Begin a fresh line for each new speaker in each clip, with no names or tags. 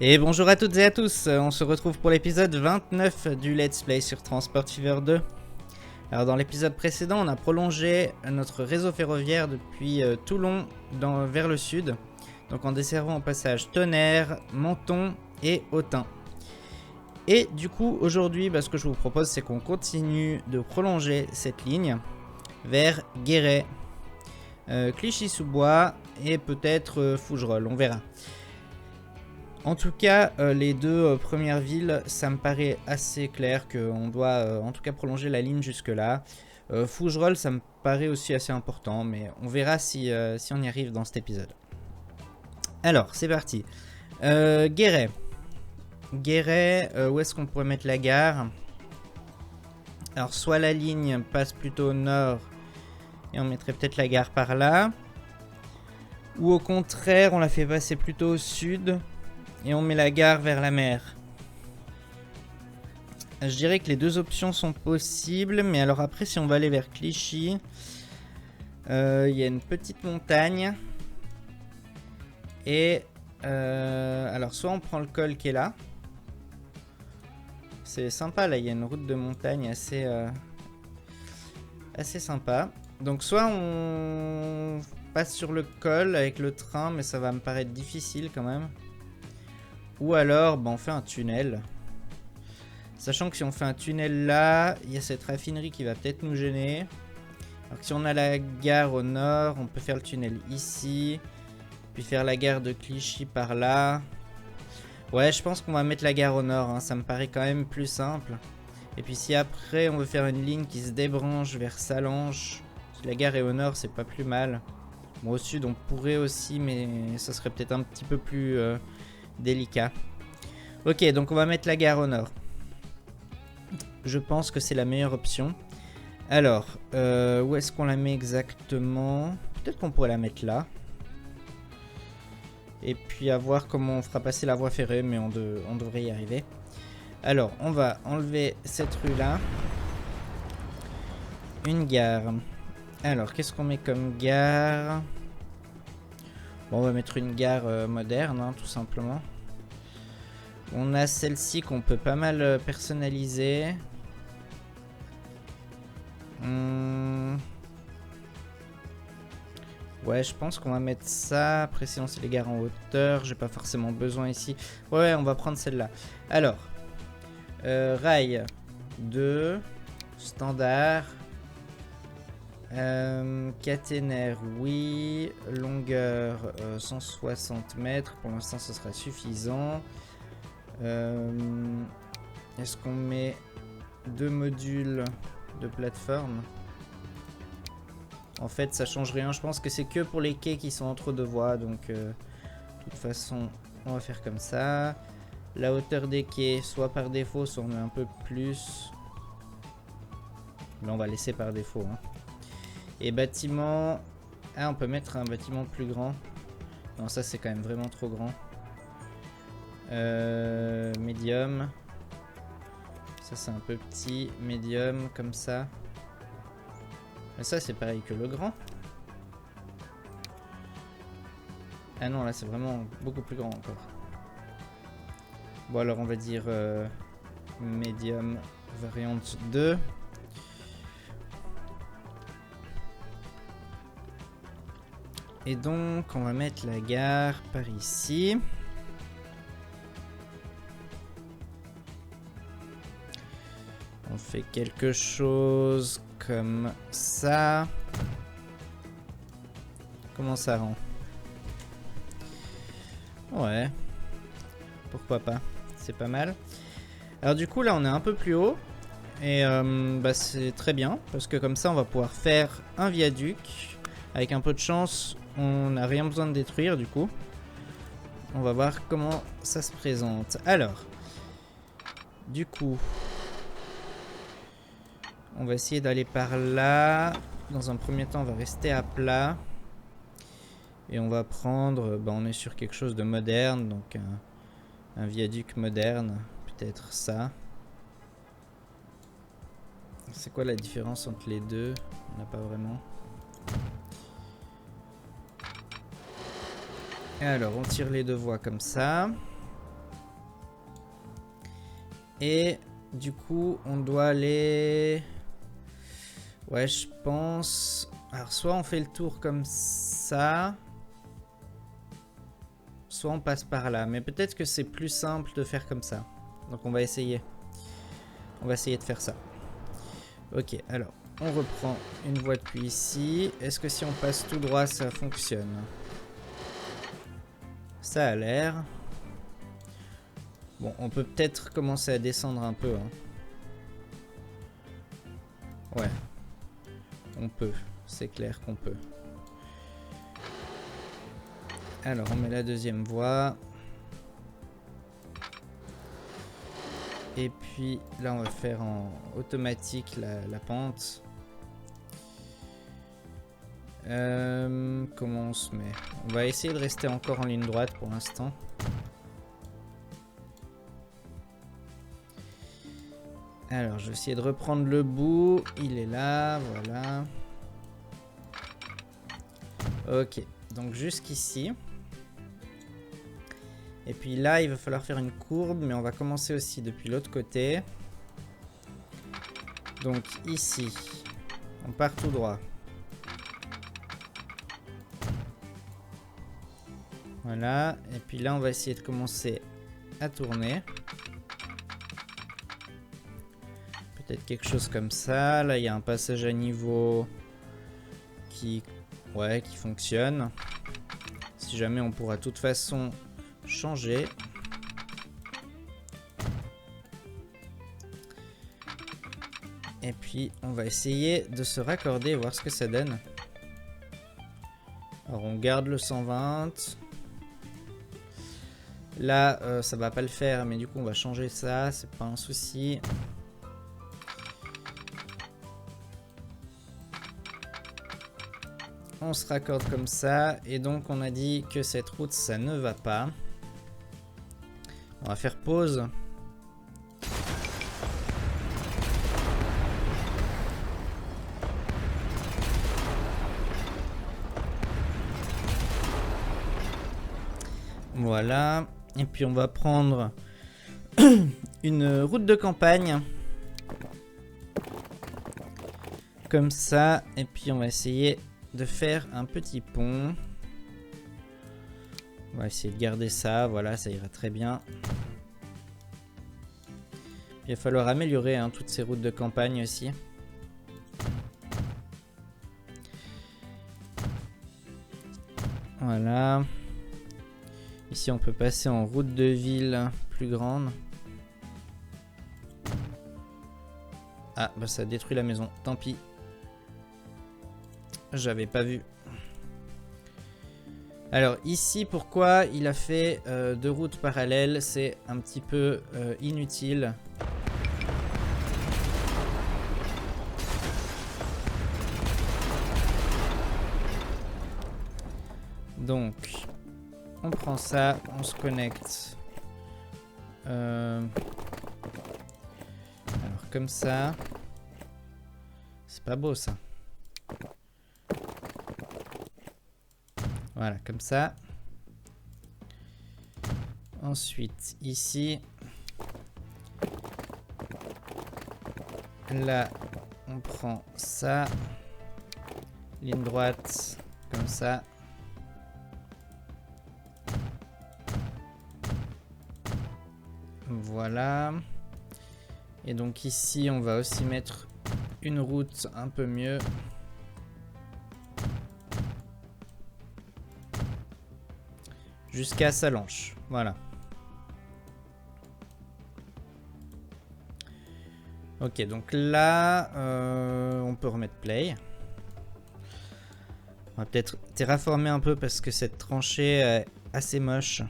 Et bonjour à toutes et à tous, on se retrouve pour l'épisode 29 du Let's Play sur Transport Fever 2. Alors dans l'épisode précédent, on a prolongé notre réseau ferroviaire depuis Toulon vers le sud, donc en desservant au passage Tonnerre, Menton et Autun. Et du coup, aujourd'hui, ce que je vous propose, c'est qu'on continue de prolonger cette ligne vers Guéret, Clichy-sous-Bois et peut-être Fougerolles, on verra. En tout cas, les deux premières villes, ça me paraît assez clair qu'on doit en tout cas prolonger la ligne jusque-là. Fougerolles, ça me paraît aussi assez important, mais on verra si on y arrive dans cet épisode. Alors, c'est parti. Guéret. Guéret, où est-ce qu'on pourrait mettre la gare? Alors, soit la ligne passe plutôt au nord, et on mettrait peut-être la gare par là. Ou au contraire, on la fait passer plutôt au sud, et on met la gare vers la mer. Je dirais que les deux options sont possibles, mais alors après, si on va aller vers Clichy, il y a une petite montagne. Et alors, soit on prend le col qui est là. C'est sympa, là, il y a une route de montagne assez sympa. Donc, soit on passe sur le col avec le train, mais ça va me paraître difficile quand même. Ou alors, on fait un tunnel. Sachant que si on fait un tunnel là, il y a cette raffinerie qui va peut-être nous gêner. Alors que si on a la gare au nord, on peut faire le tunnel ici. Puis faire la gare de Clichy par là. Ouais, je pense qu'on va mettre la gare au nord, hein, ça me paraît quand même plus simple. Et puis si après on veut faire une ligne qui se débranche vers Salanches, si la gare est au nord, c'est pas plus mal. Bon, au sud on pourrait aussi, mais ça serait peut-être un petit peu plus délicat. Ok, donc on va mettre la gare au nord. Je pense que c'est la meilleure option. Alors, où est-ce qu'on la met exactement? Peut-être qu'on pourrait la mettre là. Et puis à voir comment on fera passer la voie ferrée, mais on devrait y arriver. Alors, on va enlever cette rue-là. Une gare. Alors, qu'est-ce qu'on met comme gare? Bon, on va mettre une gare moderne, hein, tout simplement. On a celle-ci qu'on peut pas mal personnaliser. Ouais, je pense qu'on va mettre ça. Après, sinon, c'est les gares en hauteur. J'ai pas forcément besoin ici. Ouais, on va prendre celle-là. Alors, rail 2, standard. Caténaire, oui. Longueur 160 mètres. Pour l'instant, ce sera suffisant. Est-ce qu'on met 2 modules de plateforme? En fait, ça change rien. Je pense que c'est que pour les quais qui sont entre deux voies. Donc, de toute façon, on va faire comme ça. La hauteur des quais, soit par défaut, soit on met un peu plus. Là, on va laisser par défaut. Hein. Et bâtiment. Ah, on peut mettre un bâtiment plus grand. Non, ça, c'est quand même vraiment trop grand. Medium. Ça, c'est un peu petit. Medium, comme ça. Mais ça, c'est pareil que le grand. Ah non, là, c'est vraiment beaucoup plus grand encore. Bon, alors, on va dire medium variante 2. Et donc, on va mettre la gare par ici. On fait quelque chose comme ça. Comment ça rend? Ouais. Pourquoi pas? C'est pas mal. Alors du coup, là, on est un peu plus haut. Et c'est très bien. Parce que comme ça, on va pouvoir faire un viaduc. Avec un peu de chance, on n'a rien besoin de détruire du coup. On va voir comment ça se présente. Alors, du coup, on va essayer d'aller par là. Dans un premier temps, on va rester à plat. Et on va prendre, on est sur quelque chose de moderne. Donc un viaduc moderne. Peut-être ça. C'est quoi la différence entre les deux? On n'a pas vraiment. Alors, on tire les deux voies comme ça. Et du coup, on doit aller... Ouais, je pense... Alors, soit on fait le tour comme ça, soit on passe par là. Mais peut-être que c'est plus simple de faire comme ça. Donc, on va essayer. On va essayer de faire ça. Ok, alors, on reprend une voie depuis ici. Est-ce que si on passe tout droit, ça fonctionne? Ça a l'air. Bon, on peut peut-être commencer à descendre un peu. Hein. Ouais. On peut. C'est clair qu'on peut. Alors, on met la deuxième voie. Et puis, là, on va faire en automatique la pente. Comment on se met? On va essayer de rester encore en ligne droite pour l'instant. Alors, je vais essayer de reprendre le bout. Il est là, voilà. Ok, donc jusqu'ici. Et puis là, il va falloir faire une courbe, mais on va commencer aussi depuis l'autre côté. Donc ici, on part tout droit. Voilà, et puis là, on va essayer de commencer à tourner. Peut-être quelque chose comme ça. Là, il y a un passage à niveau qui fonctionne. Si jamais, on pourra de toute façon changer. Et puis, on va essayer de se raccorder et voir ce que ça donne. Alors, on garde le 120. Là, ça va pas le faire, mais du coup, on va changer ça. C'est pas un souci. On se raccorde comme ça. Et donc, on a dit que cette route, ça ne va pas. On va faire pause. Voilà. Et puis on va prendre une route de campagne. Comme ça. Et puis on va essayer de faire un petit pont. On va essayer de garder ça. Voilà, ça ira très bien. Il va falloir améliorer toutes ces routes de campagne aussi. Voilà. Ici, on peut passer en route de ville plus grande. Ah, bah ça détruit la maison. Tant pis. J'avais pas vu. Alors ici, pourquoi il a fait deux routes parallèles? C'est un petit peu inutile. Donc, on prend ça, on se connecte. Alors comme ça. C'est pas beau ça. Voilà, comme ça. Ensuite, ici. Là, on prend ça. Ligne droite, comme ça. Voilà. Et donc ici, on va aussi mettre une route un peu mieux. Jusqu'à Salanches. Voilà. Ok, donc là, on peut remettre play. On va peut-être terraformer un peu parce que cette tranchée est assez moche.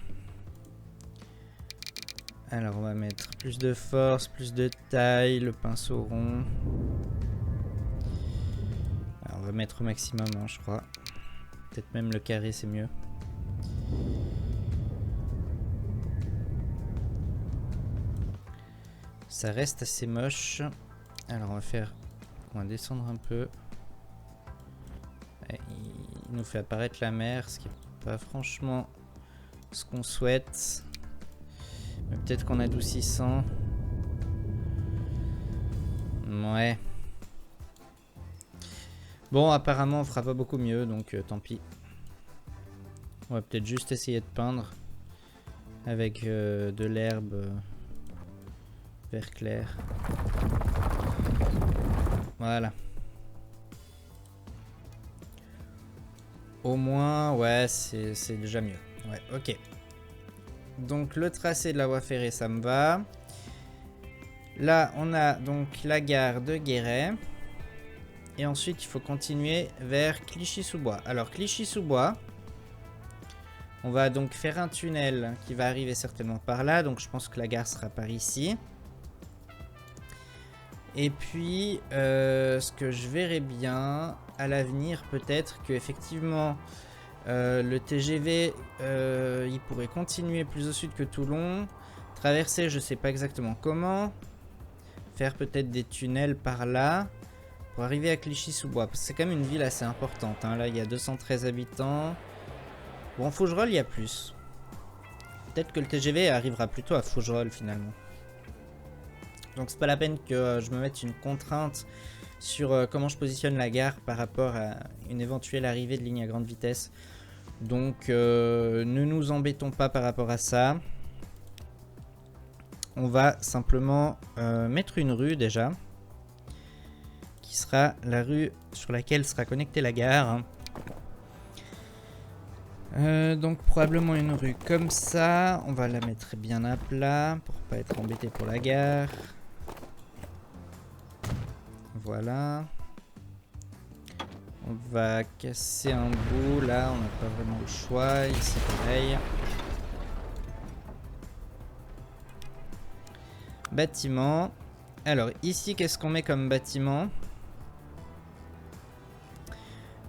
Alors on va mettre plus de force, plus de taille, le pinceau rond. Alors, on va mettre au maximum, hein, je crois. Peut-être même le carré, c'est mieux. Ça reste assez moche. Alors on va descendre un peu. Et il nous fait apparaître la mer, ce qui n'est pas franchement ce qu'on souhaite. Mais peut-être qu'en adoucissant, Ouais. Bon, apparemment, on fera pas beaucoup mieux, donc tant pis. On va peut-être juste essayer de peindre avec de l'herbe vert clair. Voilà. Au moins, ouais, c'est déjà mieux. Ouais, ok. Donc le tracé de la voie ferrée, ça me va. Là, on a donc la gare de Guéret. Et ensuite, il faut continuer vers Clichy-sous-Bois. Alors, Clichy-sous-Bois, on va donc faire un tunnel qui va arriver certainement par là. Donc, je pense que la gare sera par ici. Et puis, ce que je verrais bien à l'avenir, peut-être que effectivement le TGV, il pourrait continuer plus au sud que Toulon. Traverser, je sais pas exactement comment. Faire peut-être des tunnels par là. Pour arriver à Clichy-sous-Bois, parce que c'est quand même une ville assez importante. Hein. Là, il y a 213 habitants. Bon, Fougerolles, il y a plus. Peut-être que le TGV arrivera plutôt à Fougerolles, finalement. Donc, c'est pas la peine que je me mette une contrainte sur comment je positionne la gare par rapport à une éventuelle arrivée de ligne à grande vitesse. Donc, ne nous embêtons pas par rapport à ça. On va simplement mettre une rue, déjà. Sera la rue sur laquelle sera connectée la gare. Donc probablement une rue comme ça. On va la mettre bien à plat pour pas être embêté pour la gare. Voilà. On va casser un bout. Là, on n'a pas vraiment le choix. Ici, pareil. Bâtiment. Alors, ici, qu'est-ce qu'on met comme bâtiment ?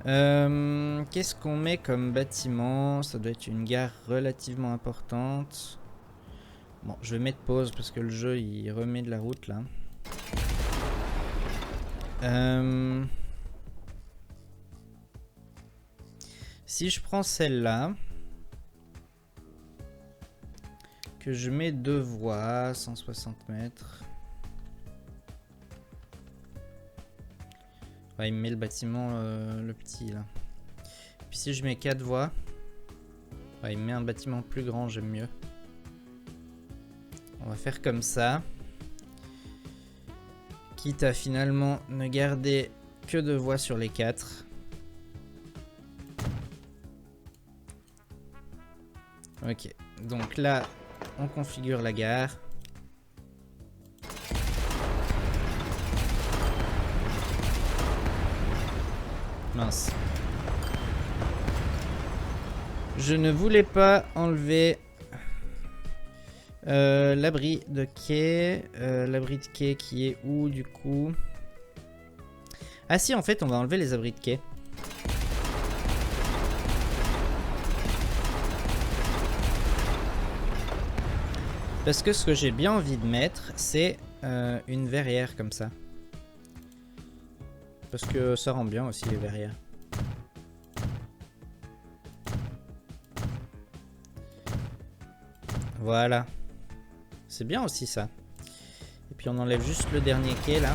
Qu'est-ce qu'on met comme bâtiment? Ça doit être une gare relativement importante. Bon, je vais mettre pause parce que le jeu il remet de la route là. Si je prends celle-là, que je mets 2 voies, 160 mètres. Ouais, il me met le bâtiment, le petit là. Puis si je mets 4 voies, ouais, il me met un bâtiment plus grand, j'aime mieux. On va faire comme ça. Quitte à finalement ne garder que 2 voies sur les 4. Ok, donc là, on configure la gare. Mince. Je ne voulais pas enlever l'abri de quai. L'abri de quai qui est où du coup? Ah si, en fait, on va enlever les abris de quai. Parce que ce que j'ai bien envie de mettre, c'est une verrière comme ça. Parce que ça rend bien aussi les verrières. Voilà. C'est bien aussi ça. Et puis on enlève juste le dernier quai là.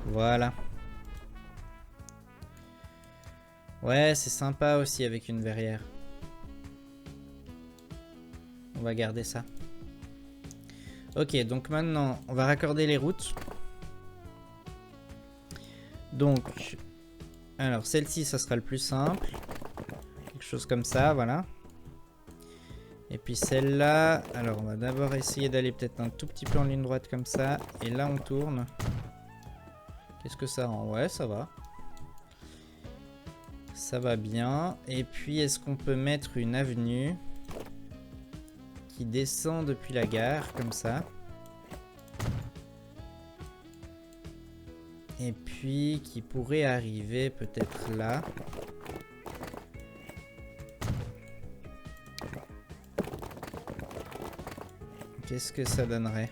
Voilà. Ouais, c'est sympa aussi avec une verrière. On va garder ça. Ok, donc maintenant, on va raccorder les routes. Donc, alors celle-ci, ça sera le plus simple. Quelque chose comme ça, voilà. Et puis celle-là, alors on va d'abord essayer d'aller peut-être un tout petit peu en ligne droite comme ça. Et là, on tourne. Qu'est-ce que ça rend? Ouais, ça va. Ça va bien. Et puis, est-ce qu'on peut mettre une avenue qui descend depuis la gare, comme ça? Et puis, qui pourrait arriver peut-être là. Qu'est-ce que ça donnerait?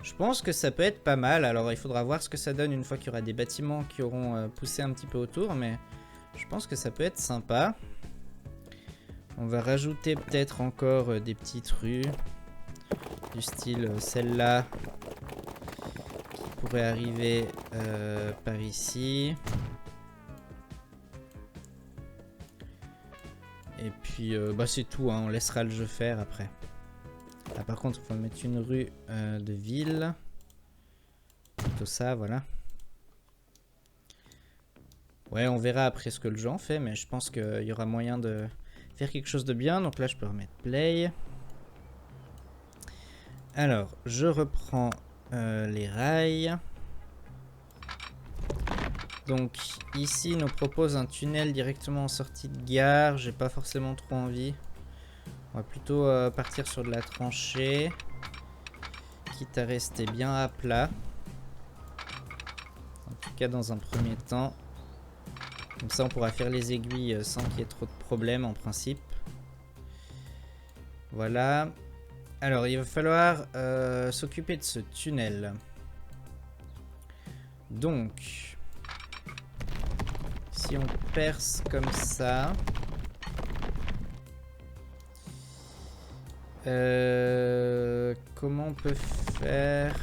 Je pense que ça peut être pas mal. Alors, il faudra voir ce que ça donne une fois qu'il y aura des bâtiments qui auront poussé un petit peu autour. Mais je pense que ça peut être sympa. On va rajouter peut-être encore des petites rues. Du style celle-là. Qui pourrait arriver par ici. Et puis bah c'est tout, hein, on laissera le jeu faire après. Ah, par contre, il faut mettre une rue de ville. Plutôt ça, voilà. Ouais, on verra après ce que le jeu en fait, mais je pense qu'il y aura moyen de faire quelque chose de bien. Donc là, je peux remettre play. Alors, je reprends les rails. Donc ici, il nous propose un tunnel directement en sortie de gare. J'ai pas forcément trop envie. On va plutôt partir sur de la tranchée. Quitte à rester bien à plat. En tout cas, dans un premier temps. Comme ça, on pourra faire les aiguilles sans qu'il y ait trop de problèmes en principe. Voilà. Alors, il va falloir s'occuper de ce tunnel. Donc, si on perce comme ça... comment on peut faire?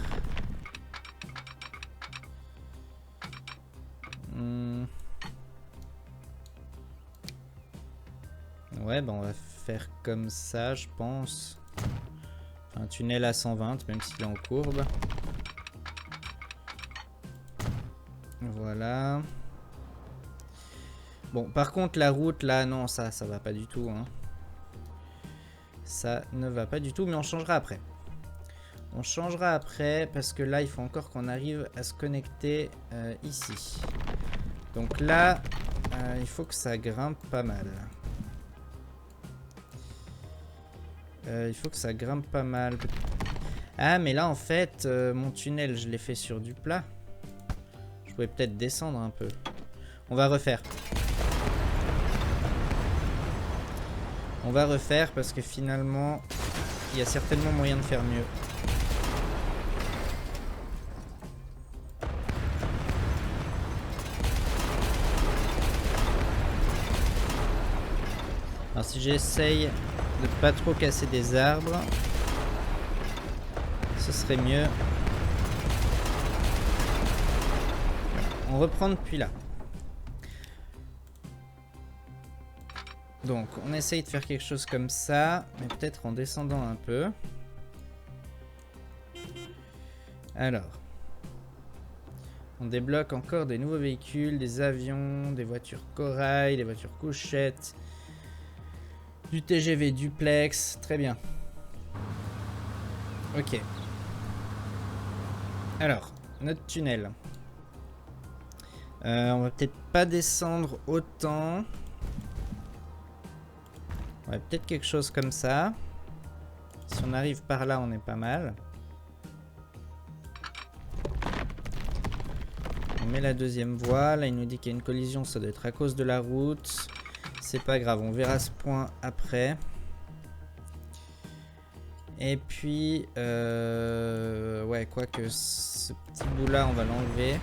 Ouais, bah on va faire comme ça, je pense. Un tunnel à 120, même s'il est en courbe. Voilà. Bon, par contre, la route, là, non, ça va pas du tout, hein. Ça ne va pas du tout, mais on changera après. On changera après, parce que là, il faut encore qu'on arrive à se connecter ici. Donc là, il faut que ça grimpe pas mal. Il faut que ça grimpe pas mal. Ah, mais là, en fait, mon tunnel, je l'ai fait sur du plat. Je pouvais peut-être descendre un peu. On va refaire. On va refaire parce que finalement, il y a certainement moyen de faire mieux. Alors si j'essaye de pas trop casser des arbres, ce serait mieux. On reprend depuis là. Donc on essaye de faire quelque chose comme ça, mais peut-être en descendant un peu. Alors, on débloque encore des nouveaux véhicules, des avions, des voitures corail, des voitures couchettes, du TGV duplex, très bien. Ok. Alors, notre tunnel. On va peut-être pas descendre autant. Ouais, peut-être quelque chose comme ça. Si on arrive par là, on est pas mal. On met la deuxième voie. Là, il nous dit qu'il y a une collision. Ça doit être à cause de la route. C'est pas grave, on verra ce point après. Et puis, ouais, quoique ce petit bout-là, on va l'enlever.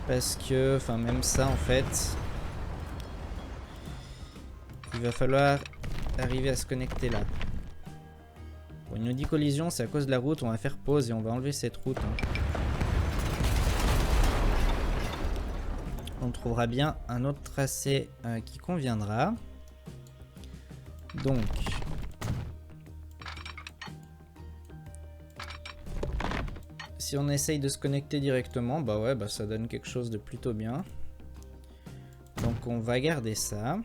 Parce que, enfin, même ça, en fait... Il va falloir arriver à se connecter là. Bon, il nous dit collision, c'est à cause de la route. On va faire pause et on va enlever cette route. Hein. On trouvera bien un autre tracé qui conviendra. Donc... Si on essaye de se connecter directement, bah ouais, bah ça donne quelque chose de plutôt bien. Donc on va garder ça.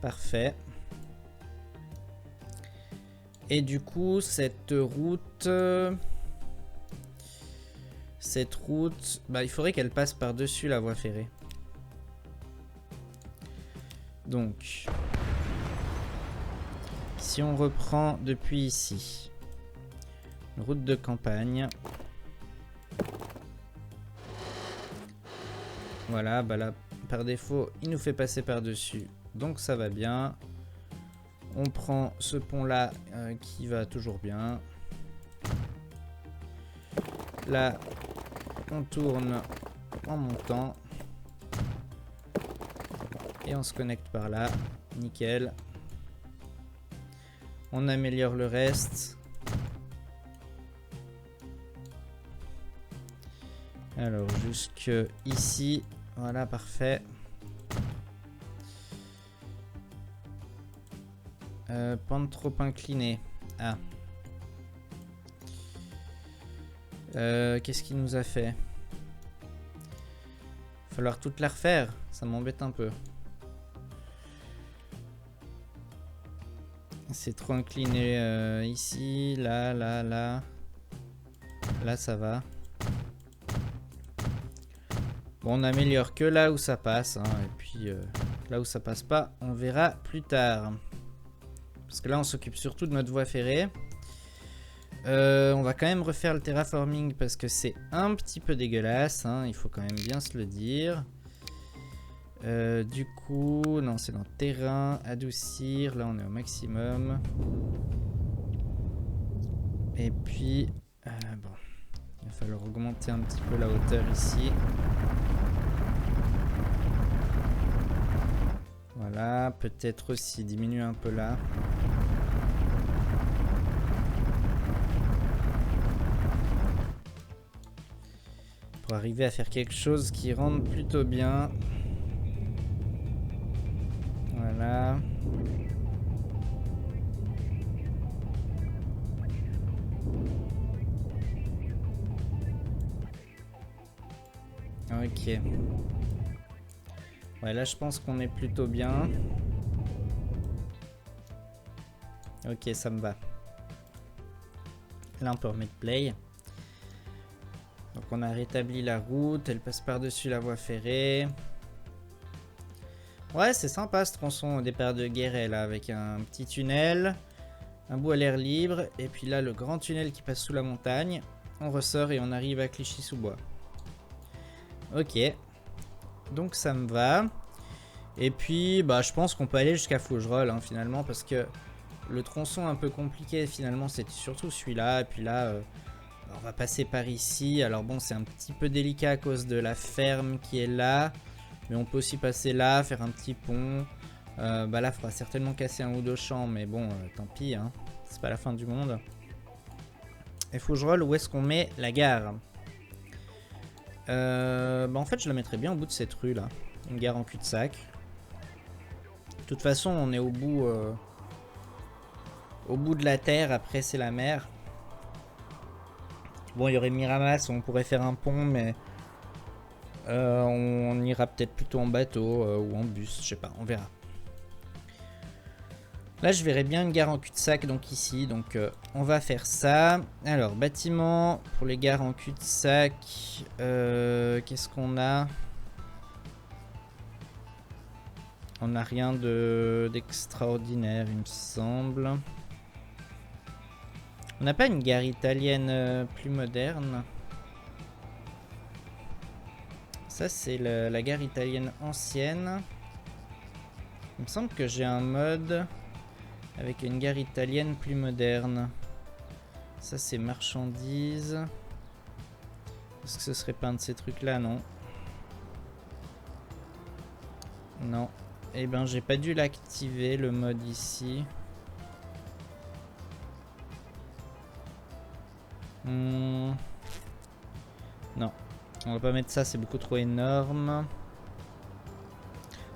Parfait. Et du coup, cette route, bah, il faudrait qu'elle passe par-dessus la voie ferrée. Donc, si on reprend depuis ici, une route de campagne. Voilà, bah là, par défaut, il nous fait passer par-dessus. Donc ça va bien. On prend ce pont-là qui va toujours bien. Là, on tourne en montant. Et on se connecte par là. Nickel. On améliore le reste. Alors, jusque ici. Voilà, parfait. Pente trop inclinée. Ah. Qu'est-ce qu'il nous a fait? Falloir toute la refaire. Ça m'embête un peu. C'est trop incliné ici, là, là, là. Là, ça va. Bon, on améliore que là où ça passe. Hein, et puis, là où ça passe pas, on verra plus tard. Parce que là, on s'occupe surtout de notre voie ferrée. On va quand même refaire le terraforming parce que c'est un petit peu dégueulasse. Hein, il faut quand même bien se le dire. Du coup, non, c'est dans terrain, adoucir. Là, on est au maximum. Et puis, bon, il va falloir augmenter un petit peu la hauteur ici. Voilà, peut-être aussi diminuer un peu là. Pour arriver à faire quelque chose qui rentre plutôt bien. Voilà. Ok. Ouais, là je pense qu'on est plutôt bien. Ok, ça me va. Là on peut remettre play. Donc on a rétabli la route, elle passe par-dessus la voie ferrée. Ouais, c'est sympa ce tronçon au départ de Guéret là, avec un petit tunnel, un bout à l'air libre, et puis là le grand tunnel qui passe sous la montagne. On ressort et on arrive à Clichy-sous-Bois. Ok, donc ça me va. Et puis bah je pense qu'on peut aller jusqu'à Fougerolles hein, finalement, parce que le tronçon un peu compliqué finalement c'était surtout celui-là, et puis là... on va passer par ici. Alors bon, c'est un petit peu délicat à cause de la ferme qui est là. Mais on peut aussi passer là, faire un petit pont. Bah là, il faudra certainement casser un ou deux champs. Mais bon, tant pis. Hein. C'est pas la fin du monde. Et Fougerolles, où est-ce qu'on met la gare? Bah en fait, je la mettrais bien au bout de cette rue là. Une gare en cul-de-sac. De toute façon, on est au bout de la terre. Après, c'est la mer. Bon, il y aurait Miramas, on pourrait faire un pont, mais on ira peut-être plutôt en bateau ou en bus, je sais pas, on verra. Là, je verrais bien une gare en cul-de-sac, donc ici, donc on va faire ça. Alors, bâtiment pour les gares en cul-de-sac, qu'est-ce qu'on a? On n'a rien d'extraordinaire, il me semble. On n'a pas une gare italienne plus moderne? Ça, c'est la gare italienne ancienne. Il me semble que j'ai un mode avec une gare italienne plus moderne. Ça, c'est marchandises. Est-ce que ce serait pas un de ces trucs-là? Non. Non. Eh ben, j'ai pas dû l'activer, le mode ici. Non. On va pas mettre ça, c'est beaucoup trop énorme.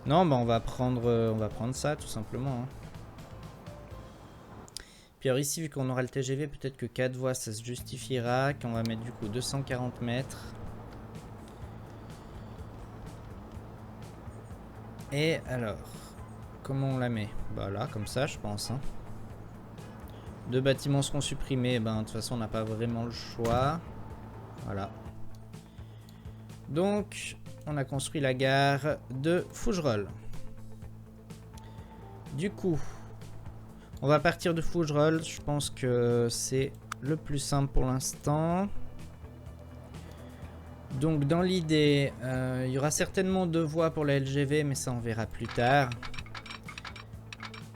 Non, bah on va prendre ça tout simplement. Hein. Puis alors ici, vu qu'on aura le TGV, peut-être que 4 voies, ça se justifiera. Qu'on va mettre du coup 240 mètres. Et alors, comment on la met? Bah là, comme ça, je pense. Hein. 2 bâtiments seront supprimés. Ben, de toute façon, on n'a pas vraiment le choix. Voilà. Donc, on a construit la gare de Fougerolles. Du coup, on va partir de Fougerolles. Je pense que c'est le plus simple pour l'instant. Donc, dans l'idée, il y aura certainement 2 voies pour la LGV, mais ça, on verra plus tard.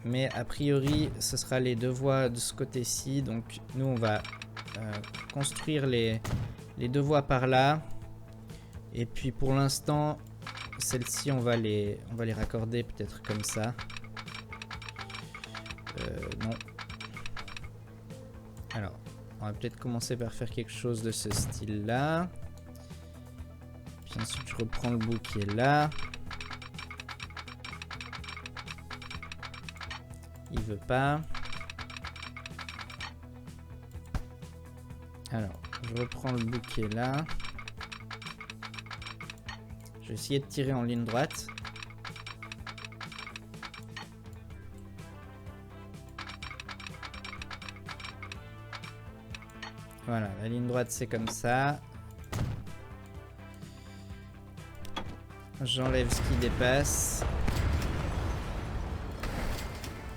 Mais a priori, ce sera les 2 voies de ce côté-ci. Donc, nous, on va construire les 2 voies par là. Et puis pour l'instant, celles-ci, on va les raccorder peut-être comme ça. Non. Alors, on va peut-être commencer par faire quelque chose de ce style-là. Puis ensuite, je reprends le bout qui est là. Il veut pas. Alors, je reprends le bout qui est là. Je vais essayer de tirer en ligne droite. Voilà, la ligne droite c'est comme ça. J'enlève ce qui dépasse.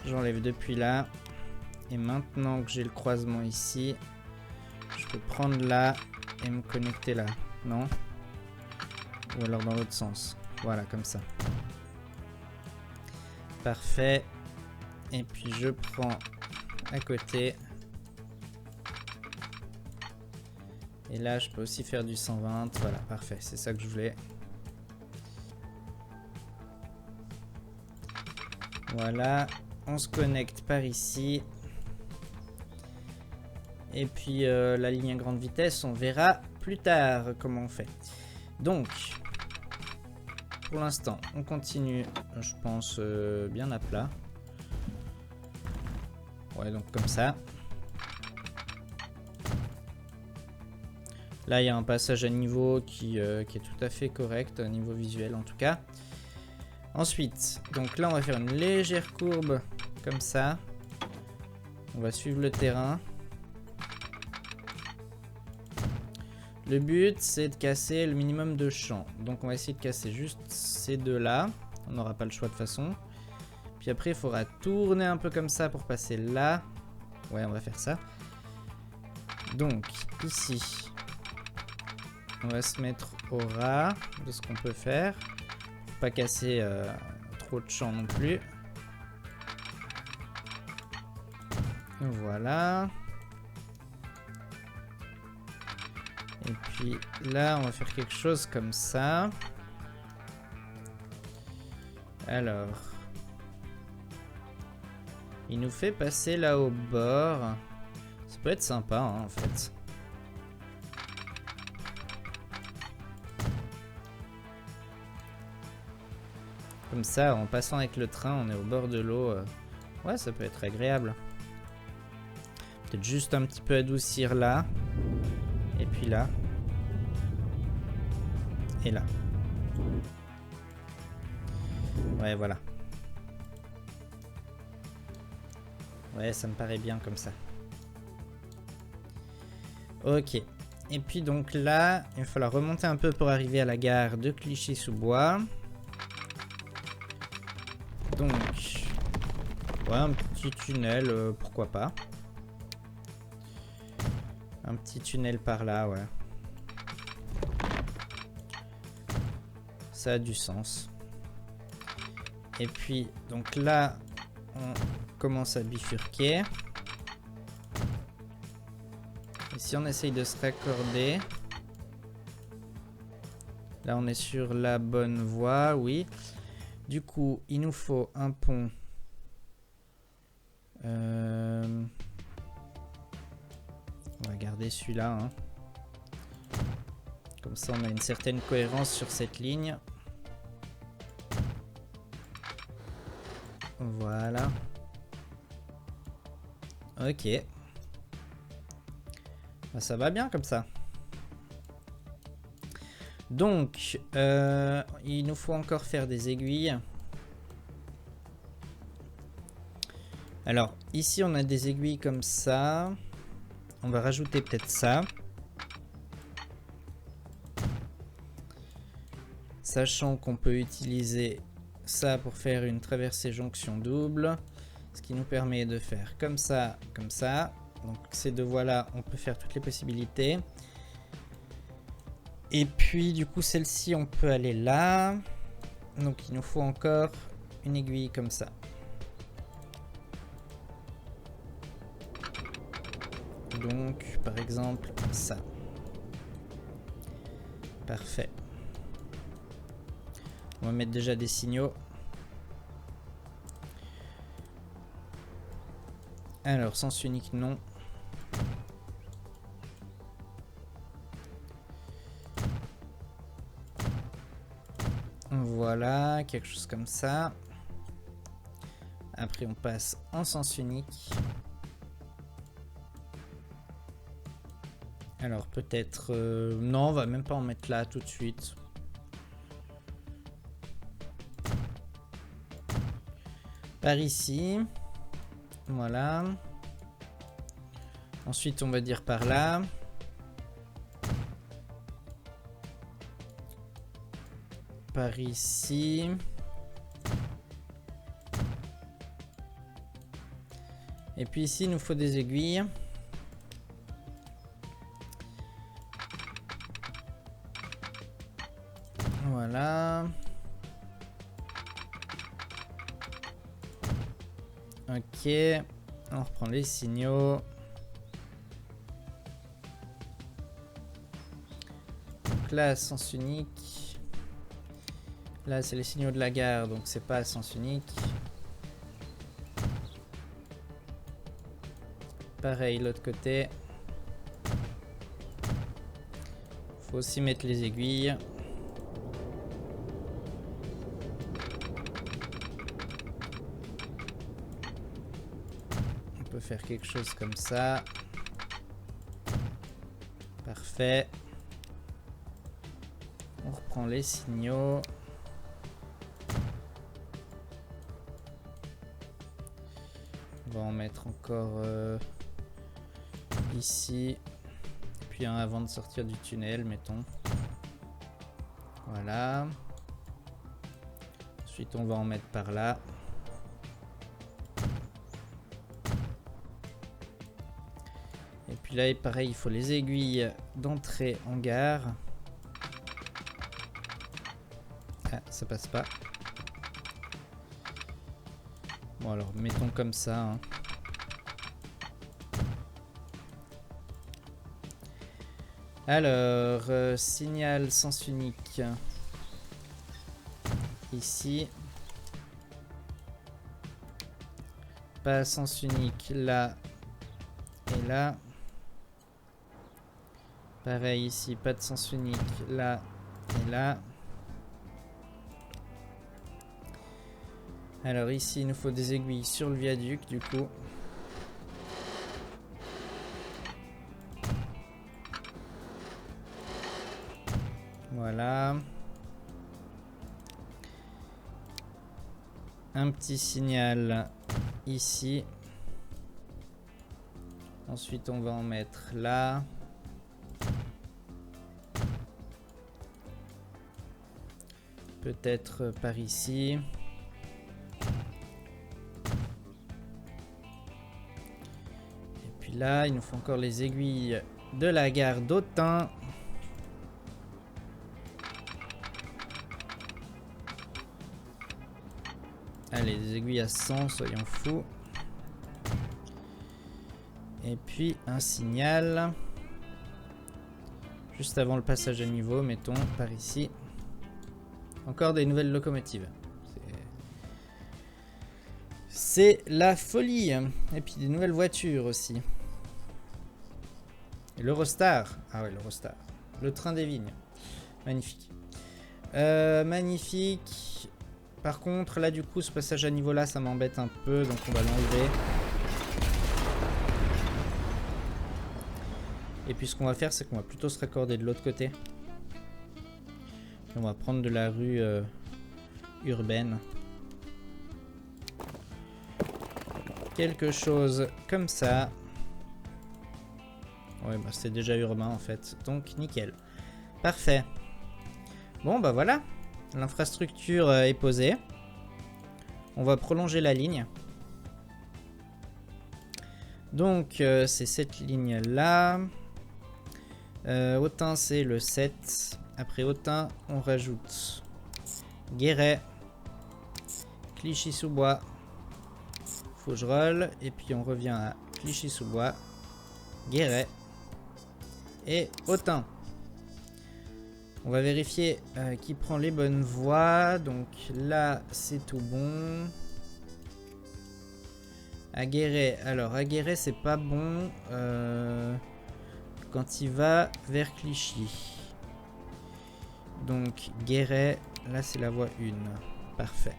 J'enlève depuis là. Et maintenant que j'ai le croisement ici, je peux prendre là et me connecter là. Non? Ou alors dans l'autre sens. Voilà, comme ça. Parfait. Et puis je prends à côté. Et là, je peux aussi faire du 120. Voilà, parfait. C'est ça que je voulais. Voilà. On se connecte par ici. Et puis la ligne à grande vitesse, on verra plus tard comment on fait. Donc, pour l'instant, on continue, je pense, bien à plat. Ouais, donc comme ça. Là, il y a un passage à niveau qui est tout à fait correct, au niveau visuel en tout cas. Ensuite, donc là, on va faire une légère courbe comme ça. On va suivre le terrain. Le but, c'est de casser le minimum de champs. Donc, on va essayer de casser juste ces deux-là. On n'aura pas le choix de toute façon. Puis après, il faudra tourner un peu comme ça pour passer là. Ouais, on va faire ça. Donc, ici, on va se mettre au ras de ce qu'on peut faire. Pour pas casser trop de champs non plus. Voilà. Et puis là, on va faire quelque chose comme ça. Alors, il nous fait passer là au bord. Ça peut être sympa, hein, en fait. Comme ça, en passant avec le train, on est au bord de l'eau. Ouais, ça peut être agréable. Peut-être juste un petit peu adoucir là. Et puis là. Et là. Ouais, voilà. Ouais, ça me paraît bien comme ça. Ok. Et puis donc là, il va falloir remonter un peu pour arriver à la gare de Clichy-sous-Bois. Donc, ouais, un petit tunnel, pourquoi pas. Un petit tunnel par là, ouais. Ça a du sens. Et puis, donc là, on commence à bifurquer. Ici, on essaye de se raccorder. Là, on est sur la bonne voie, oui. Du coup, il nous faut un pont. On va garder celui-là. Hein. Comme ça, on a une certaine cohérence sur cette ligne. Voilà. Ok. Bah, ça va bien comme ça. Donc, il nous faut encore faire des aiguilles. Alors, ici, on a des aiguilles comme ça. On va rajouter peut-être ça. Sachant qu'on peut utiliser ça pour faire une traversée jonction double. Ce qui nous permet de faire comme ça, comme ça. Donc, ces deux voies-là, on peut faire toutes les possibilités. Et puis du coup celle-ci on peut aller là. Donc il nous faut encore une aiguille comme ça. Donc par exemple ça. Parfait. On va mettre déjà des signaux. Alors, sens unique, non. Voilà, quelque chose comme ça. Après, on passe en sens unique. Alors, peut-être... non, on va même pas en mettre là tout de suite. Par ici. Voilà. Ensuite, on va dire par là. Par ici. Et puis ici, il nous faut des aiguilles. Voilà. Ok. On reprend les signaux. Donc là, sens unique. Là, c'est les signaux de la gare, donc c'est pas à sens unique. Pareil, l'autre côté. Faut aussi mettre les aiguilles. On peut faire quelque chose comme ça. Parfait. On reprend les signaux. On va en mettre encore ici. Puis un avant de sortir du tunnel, mettons. Voilà. Ensuite, on va en mettre par là. Et puis là, pareil, il faut les aiguilles d'entrée en gare. Ah, ça passe pas. Bon, alors, mettons comme ça. Hein. Alors, signal sens unique. Ici. Pas sens unique là et là. Pareil ici, pas de sens unique là et là. Alors ici, il nous faut des aiguilles sur le viaduc du coup. Voilà. Un petit signal ici. Ensuite, on va en mettre là. Peut-être par ici. Et puis là, il nous faut encore les aiguilles de la gare d'Autun. Allez, des aiguilles à 100, soyons fous. Et puis un signal. Juste avant le passage à niveau, mettons, par ici. Encore des nouvelles locomotives. C'est la folie. Et puis des nouvelles voitures aussi. Et l'Eurostar. Ah ouais, l'Eurostar. Le train des vignes. Magnifique. Magnifique. Par contre, là, du coup, ce passage à niveau là, ça m'embête un peu. Donc, on va l'enlever. Et puis, ce qu'on va faire, c'est qu'on va plutôt se raccorder de l'autre côté. Et on va prendre de la rue urbaine. Quelque chose comme ça. Ouais, bah, c'est déjà urbain, en fait. Donc, nickel. Parfait. Bon, bah voilà. L'infrastructure est posée. On va prolonger la ligne. Donc, c'est cette ligne-là. Autun, c'est le 7. Après Autun, on rajoute Guéret, Clichy-sous-Bois, Faugerolles. Et puis, on revient à On va vérifier qui prend les bonnes voies. Donc là, c'est tout bon. Aguerret. Alors, Aguerret, c'est pas bon quand il va vers Clichy. Donc, Guéret, là, c'est la voie 1. Parfait.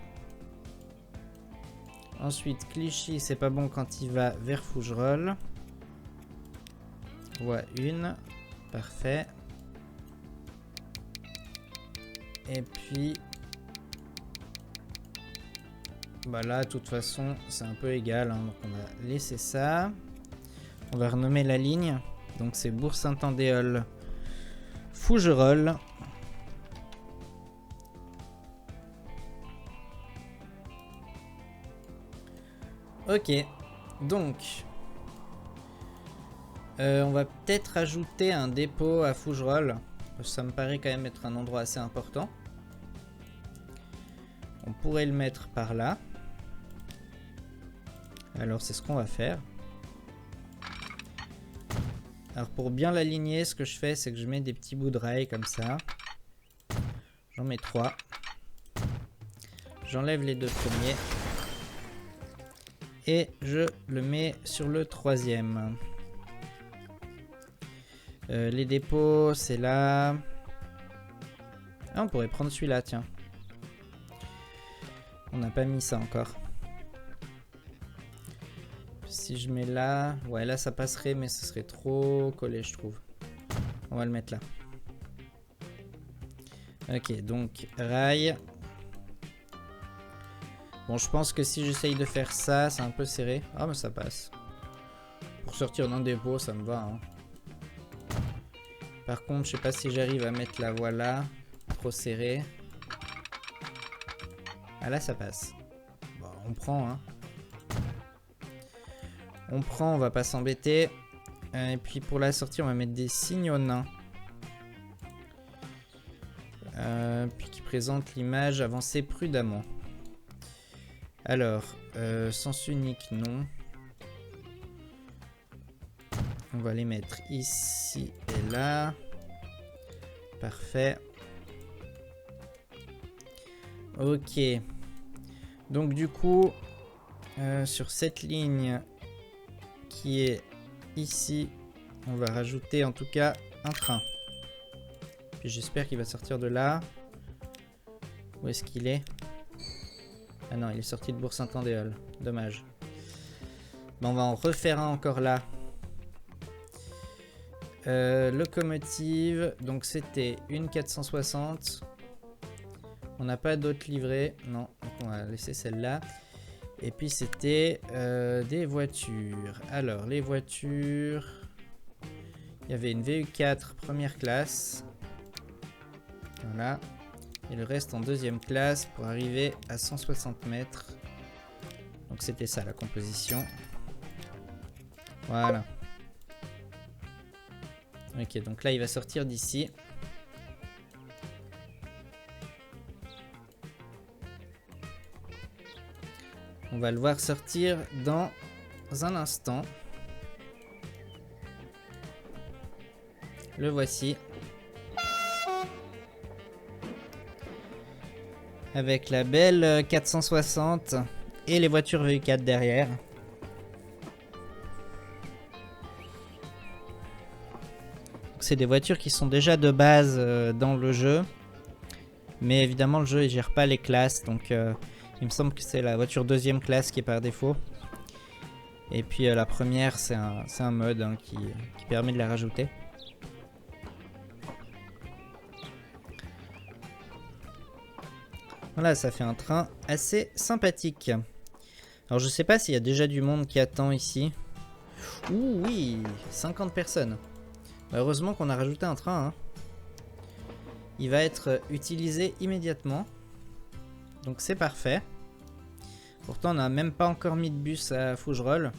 Ensuite, Clichy, c'est pas bon quand il va vers Fougerolles. Voie 1. Parfait. Et puis... bah là, de toute façon, c'est un peu égal. Hein, donc on va laisser ça. On va renommer la ligne. Donc c'est Bourg-Saint-Andéol, Fougerolles. Ok. Donc... on va peut-être ajouter un dépôt à Fougerolles. Ça me paraît quand même être un endroit assez important. On pourrait le mettre par là. Alors c'est ce qu'on va faire. Alors pour bien l'aligner, ce que je fais, c'est que je mets des petits bouts de rail comme ça. J'en mets 3. J'enlève les 2 premiers. Et je le mets sur le 3e. Les dépôts, c'est là. Ah, on pourrait prendre celui-là, tiens. On n'a pas mis ça encore. Si je mets là... ouais, là, ça passerait, mais ce serait trop collé, je trouve. On va le mettre là. Ok, donc, rail. Bon, je pense que si j'essaye de faire ça, c'est un peu serré. Ah, mais ça passe. Pour sortir d'un dépôt, ça me va, hein. Par contre, je sais pas si j'arrive à mettre la voie là. Trop serré. Ah là, ça passe. Bon, on prend, hein. On prend, on va pas s'embêter. Et puis pour la sortie, on va mettre des signaux nains. Puis qui présentent l'image avancée prudemment. Alors, sens unique, non. On va les mettre ici et là. Parfait. Ok. Donc du coup, sur cette ligne qui est ici, on va rajouter en tout cas un train. Puis j'espère qu'il va sortir de là. Où est-ce qu'il est? Ah non, il est sorti de Bourg-Saint-Andéol. Dommage. Bon, on va en refaire un encore là. Locomotive, donc c'était une 460. On n'a pas d'autres livrées. Non, donc on va laisser celle-là. Et puis c'était des voitures. Alors, les voitures... il y avait une VU4 première classe. Voilà. Et le reste en deuxième classe pour arriver à 160 mètres. Donc c'était ça la composition. Voilà. Ok, donc là il va sortir d'ici. On va le voir sortir dans un instant. Le voici. Avec la belle 460 et les voitures VU4 derrière. C'est des voitures qui sont déjà de base dans le jeu. Mais évidemment le jeu ne gère pas les classes. Donc il me semble que c'est la voiture deuxième classe qui est par défaut. Et puis la première c'est un mode hein, qui permet de la rajouter. Voilà, ça fait un train assez sympathique. Alors je sais pas s'il y a déjà du monde qui attend ici. Ouh oui, 50 personnes. Heureusement qu'on a rajouté un train. Hein. Il va être utilisé immédiatement. Donc c'est parfait. Pourtant on n'a même pas encore mis de bus à Fougerolles.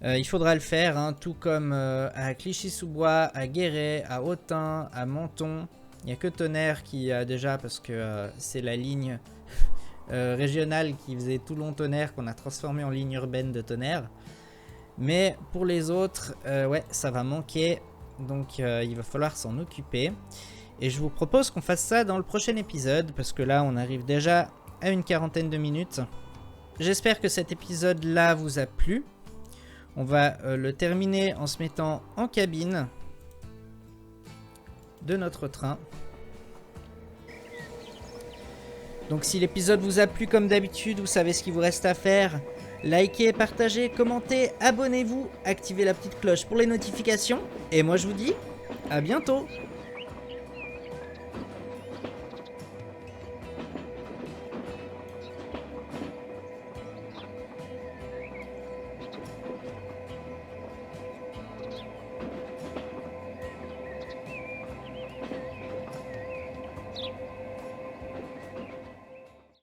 Il faudra le faire, hein, tout comme à Clichy-sous-Bois, à Guéret, à Autun, à Menton. Il n'y a que Tonnerre qui a déjà, parce que c'est la ligne régionale qui faisait Toulon-Tonnerre qu'on a transformé en ligne urbaine de Tonnerre. Mais pour les autres, ouais, ça va manquer. Donc il va falloir s'en occuper. Et je vous propose qu'on fasse ça dans le prochain épisode, parce que là, on arrive déjà à une 40aine de minutes. J'espère que cet épisode-là vous a plu. On va le terminer en se mettant en cabine de notre train. Donc si l'épisode vous a plu comme d'habitude, vous savez ce qu'il vous reste à faire. Likez, partagez, commentez, abonnez-vous, activez la petite cloche pour les notifications. Et moi je vous dis à bientôt.